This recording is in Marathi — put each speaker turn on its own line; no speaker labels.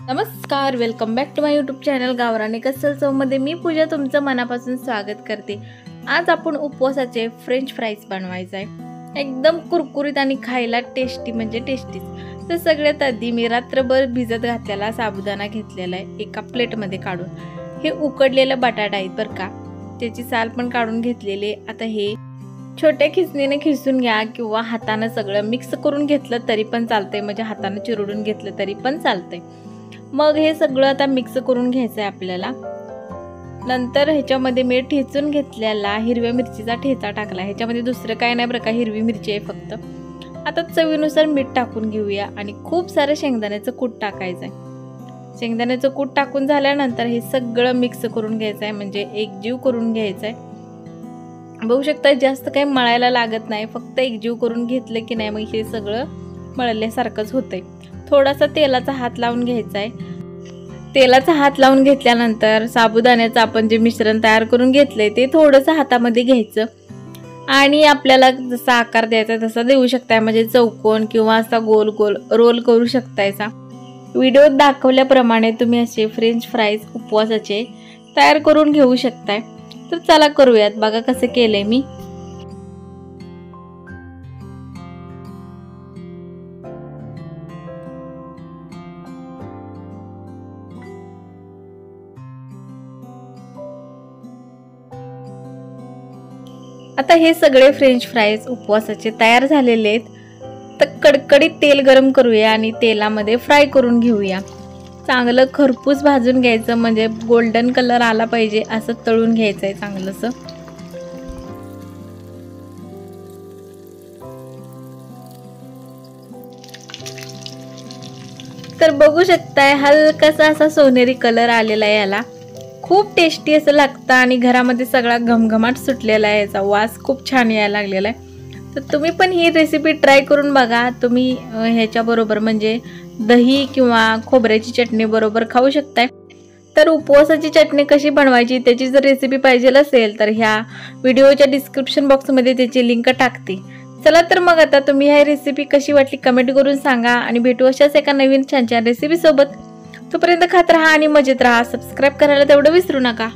नमस्कार, welcome back to my YouTube channel गावरानी कसल चवमध्ये मी पूजा तुमचं मनापासून स्वागत करते। आज आपण उपवासाचे फ्रेंच फ्राईज बनवायचे आहे। एकदम कुरकुरीत आणि खायला टेस्टी म्हणजे टेस्टीच। तर सगळ्यात आधी मी रात्रभर भिजत घातलेला साबुदाणा घेतलेला आहे एका प्लेटमध्ये काढून। हे उकडलेला बटाटा आहे बरं का, त्याची साल पण काढून घेतलेली। आता हे छोट्या खिसणीने खिसून घ्या किंवा हाताने सगळं मिक्स करून घेतलं तरी पण चालतंय, म्हणजे हाताने चिरडून घेतलं तरी पण चालतंय। मग हे सगळं आता मिक्स करून घ्यायचं आहे आपल्याला। नंतर ह्याच्यामध्ये मी ठेचून घेतलेला हिरव्या मिरचीचा ठेचा टाकला। ह्याच्यामध्ये दुसरं काय नाही बरं का, हिरवी मिरची आहे फक्त। आता चवीनुसार मीठ टाकून घेऊया आणि खूप सारं शेंगदाण्याचं कूट टाकायचं आहे। शेंगदाण्याचं कूट टाकून झाल्यानंतर हे सगळं मिक्स करून घ्यायचं आहे, म्हणजे एकजीव करून घ्यायचं आहे। बघू शकता जास्त काही मळायला लागत नाही, फक्त एकजीव करून घेतलं की नाही मग हे सगळं मळल्यासारखंच होतंय। थोडासा तेलाचा हात लावून घ्यायचा आहे। तेलाचा हात लावून घेतल्यानंतर साबुदाण्याचं आपण जे मिश्रण तयार करून घेतलंय ते थोडंसं हातामध्ये घ्यायचं आणि आपल्याला जसा आकार द्यायचा तसा देऊ शकताय, म्हणजे चौकोन किंवा असा गोल गोल रोल करू शकतायचा। व्हिडिओत दाखवल्याप्रमाणे तुम्ही असे फ्रेंच फ्राईज उपवासाचे तयार करून घेऊ शकताय। तर चला करूयात, बघा कसं केलंय मी। आता हे सगळे फ्रेंच फ्राईज उपवासाचे तयार झालेले आहेत। तर कडकडीत तेल गरम करूया आणि तेलामध्ये फ्राय करून घेऊया। चांगलं खरपूस भाजून घ्यायचं, म्हणजे गोल्डन कलर आला पाहिजे असं तळून घ्यायचंय चांगलंसं। तर बघू शकताय हलकासा असा सोनेरी कलर आलेला आहे याला। खूप टेस्टी असं लागतं आणि घरामध्ये सगळा घमघमाट सुटलेला आहे, याचा वास खूप छान यायला लागलेला आहे। तर तुम्ही पण ही रेसिपी ट्राय करून बघा। तुम्ही ह्याच्याबरोबर म्हणजे दही किंवा खोबऱ्याची चटणी बरोबर खाऊ शकताय। तर उपवासाची चटणी कशी बनवायची त्याची जर रेसिपी पाहिजे असेल तर ह्या व्हिडिओच्या डिस्क्रिप्शन बॉक्समध्ये त्याची लिंक टाकते। चला तर मग आता तुम्ही ही रेसिपी कशी वाटली कमेंट करून सांगा आणि भेटू अशाच एका नवीन छान छान रेसिपी सोबत। तोपर्यंत खात राहा आणि मजेत राहा। सबस्क्राईब करायला तेवढं विसरू नका।